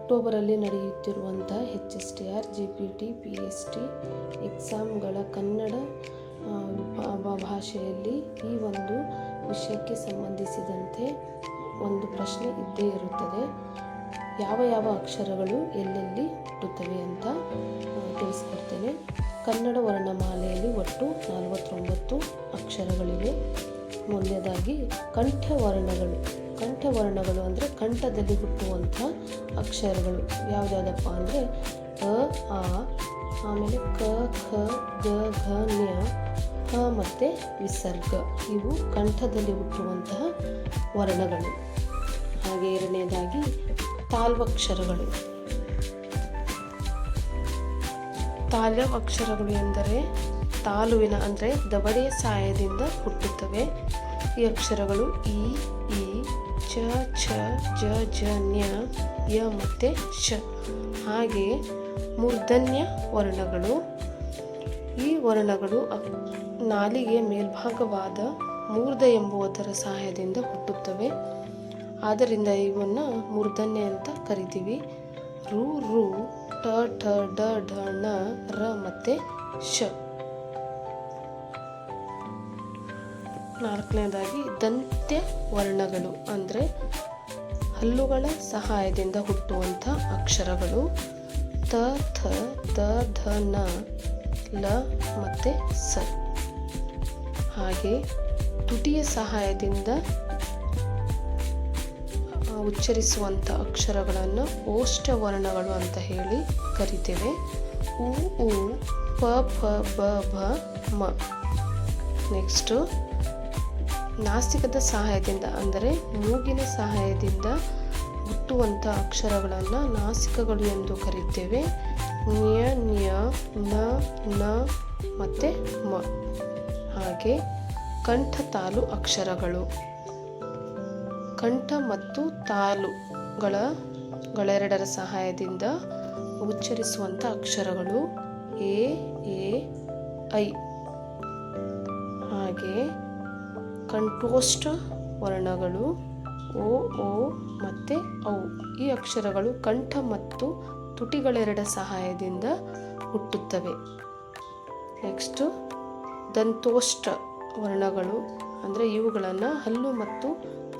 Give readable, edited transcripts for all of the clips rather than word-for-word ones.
ಅಕ್ಟೋಬರಲ್ಲಿ ನಡೆಯುತ್ತಿರುವಂಥ HSTR GPT PST ಎಕ್ಸಾಮ್ಗಳ Kannada ಭಾಷೆಯಲ್ಲಿ ಈ ಒಂದು ವಿಷಯಕ್ಕೆ ಸಂಬಂಧಿಸಿದಂತೆ ಒಂದು ಪ್ರಶ್ನೆ ಇದ್ದೇ ಇರುತ್ತದೆ. ಯಾವ ಯಾವ ಅಕ್ಷರಗಳು ಎಲ್ಲೆಲ್ಲಿ ಹುಟ್ಟುತ್ತವೆ ಅಂತ ತಿಳಿಸ್ಕೊಡ್ತೇನೆ. ಕನ್ನಡ ವರ್ಣಮಾಲೆಯಲ್ಲಿ ಒಟ್ಟು 49 ಅಕ್ಷರಗಳಿವೆ. ಮೊದಲನೇದಾಗಿ ಕಂಠವರ್ಣಗಳು ಅಂದರೆ ಕಂಠದಲ್ಲಿ ಹುಟ್ಟುವಂಥ ಅಕ್ಷರಗಳು ಯಾವುದ್ಯಾವುದಪ್ಪ ಅಂದರೆ ಅ, ಆ, ಆಮೇಲೆ ಕ, ಖ, ಗ, ಘ, ಞ, ಹ ಮತ್ತು ವಿಸರ್ಗ. ಇವು ಕಂಠದಲ್ಲಿ ಹುಟ್ಟುವಂತಹ ವರ್ಣಗಳು. ಹಾಗೆ ಎರಡನೇದಾಗಿ ತಾಲ್ವಕ್ಷರಗಳು. ತಾಲ್ವಕ್ಷರಗಳು ಎಂದರೆ ತಾಲುವಿನ ಅಂದರೆ ದವಡೆಯ ಸಹಾಯದಿಂದ ಹುಟ್ಟುತ್ತವೆ. ಈ ಅಕ್ಷರಗಳು ಇ, ಈ, ಚ, ಛ, ಜ, ಝ, ಞ, ಯ ಮತ್ತು ಶ. ಹಾಗೆಯೇ ಮೂರ್ಧನ್ಯ ವರ್ಣಗಳು. ಈ ವರ್ಣಗಳು ನಾಲಿಗೆ ಮೇಲ್ಭಾಗವಾದ ಮೂರ್ಧ ಎಂಬುವುದರ ಸಹಾಯದಿಂದ ಹುಟ್ಟುತ್ತವೆ. ಆದ್ದರಿಂದ ಇವನ್ನು ಮೂರ್ಧನ್ಯ ಅಂತ ಕರಿತೀವಿ. ರು, ರು, ಟ, ಠ, ಡ, ಢ, ಣ, ರ ಮತ್ತು ಶ. ನಾಲ್ಕನೇದಾಗಿ ದಂತ್ಯ ವರ್ಣಗಳು ಅಂದರೆ ಹಲ್ಲುಗಳ ಸಹಾಯದಿಂದ ಹುಟ್ಟುವಂಥ ಅಕ್ಷರಗಳು ತ, ಥ, ದ, ಧ, ನ, ಲ ಮತ್ತು ಸ. ಹಾಗೆ ತುಟಿಯ ಸಹಾಯದಿಂದ ಉಚ್ಚರಿಸುವಂಥ ಅಕ್ಷರಗಳನ್ನು ಓಷ್ಠವರ್ಣಗಳು ಅಂತ ಹೇಳಿ ಕರಿತೇವೆ. ಉ, ಉ, ಪ, ಫ, ಬ, ಭ, ಮ. ನೆಕ್ಸ್ಟು ನಾಸಿಕದ ಸಹಾಯದಿಂದ ಅಂದರೆ ಮೂಗಿನ ಸಹಾಯದಿಂದ ಹುಟ್ಟುವಂಥ ಅಕ್ಷರಗಳನ್ನು ನಾಸಿಕಗಳು ಎಂದು ಕರೀತೇವೆ. ನ್ಯ, ನ್ಯ, ನ, ನ ಮತ್ತು ಮ. ಹಾಗೆ ಕಂಠತಾಲು ಅಕ್ಷರಗಳು. ಕಂಠ ಮತ್ತು ತಾಲುಗಳೆರಡರ ಸಹಾಯದಿಂದ ಉಚ್ಚರಿಸುವಂಥ ಅಕ್ಷರಗಳು ಎ, ಐ. ಹಾಗೆ ಕಂಠೋಷ್ಠ ವರ್ಣಗಳು ಓ, ಓ ಮತ್ತು ಔ. ಈ ಅಕ್ಷರಗಳು ಕಂಠ ಮತ್ತು ತುಟಿಗಳೆರಡ ಸಹಾಯದಿಂದ ಹುಟ್ಟುತ್ತವೆ. ನೆಕ್ಸ್ಟು ದಂತೋಷ್ಠ ವರ್ಣಗಳು ಅಂದರೆ ಇವುಗಳನ್ನು ಹಲ್ಲು ಮತ್ತು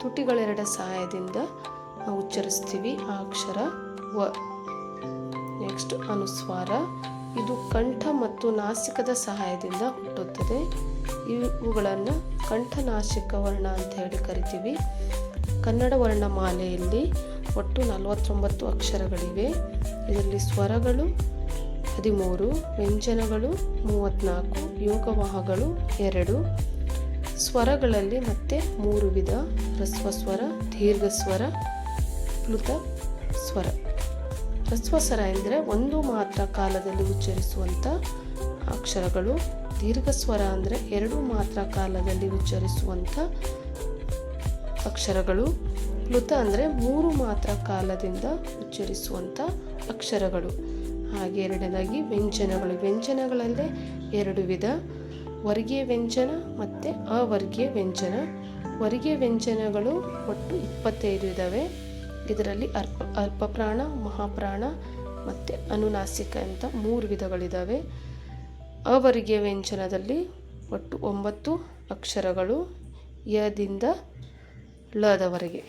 ತುಟಿಗಳೆರಡ ಸಹಾಯದಿಂದ ಉಚ್ಚರಿಸ್ತೀವಿ. ಆ ಅಕ್ಷರ ವ. ನೆಕ್ಸ್ಟ್ ಅನುಸ್ವಾರ. ಇದು ಕಂಠ ಮತ್ತು ನಾಸಿಕದ ಸಹಾಯದಿಂದ ಹುಟ್ಟುತ್ತದೆ. ಇವುಗಳನ್ನು ಕಂಠನಾಸಿಕ ವರ್ಣ ಅಂತ ಹೇಳಿ ಕರಿತೀವಿ. ಕನ್ನಡ ವರ್ಣಮಾಲೆಯಲ್ಲಿ ಒಟ್ಟು 49 ಅಕ್ಷರಗಳಿವೆ. ಇದರಲ್ಲಿ ಸ್ವರಗಳು 13, ವ್ಯಂಜನಗಳು 34, ಯೋಗವಾಹಗಳು 2. ಸ್ವರಗಳಲ್ಲಿ ಮತ್ತೆ 3 ವಿಧ: ಹ್ರಸ್ವ ಸ್ವರ, ದೀರ್ಘ ಸ್ವರ, ಪ್ಲುತ ಸ್ವರ. ಹ್ರಸ್ವ ಸ್ವರ ಎಂದರೆ ಒಂದು ಮಾತ್ರ ಕಾಲದಲ್ಲಿ ಉಚ್ಚರಿಸುವಂಥ ಅಕ್ಷರಗಳು. ದೀರ್ಘ ಸ್ವರ ಅಂದರೆ 2 ಮಾತ್ರ ಕಾಲದಲ್ಲಿ ಉಚ್ಚರಿಸುವಂಥ ಅಕ್ಷರಗಳು. ಪ್ಲುತ ಅಂದರೆ 3 ಮಾತ್ರ ಕಾಲದಿಂದ ಉಚ್ಚರಿಸುವಂಥ ಅಕ್ಷರಗಳು. ಹಾಗೆ ಎರಡನೇದಾಗಿ ವ್ಯಂಜನಗಳು. ವ್ಯಂಜನಗಳಲ್ಲೇ 2 ವಿಧ: ವರ್ಗೀಯ ವ್ಯಂಜನ ಮತ್ತು ಅವರ್ಗೀಯ ವ್ಯಂಜನ. ವರ್ಗೀಯ ವ್ಯಂಜನಗಳು ಒಟ್ಟು 25 ಇದ್ದಾವೆ. ಇದರಲ್ಲಿ ಅಲ್ಪಪ್ರಾಣ, ಮಹಾಪ್ರಾಣ ಮತ್ತು ಅನುನಾಸಿಕ ಅಂತ 3 ವಿಧಗಳಿದ್ದಾವೆ. ಅವರ್ಗೀಯ ವ್ಯಂಜನದಲ್ಲಿ ಒಟ್ಟು 9 ಅಕ್ಷರಗಳು ಯದಿಂದ ಲದವರೆಗೆ.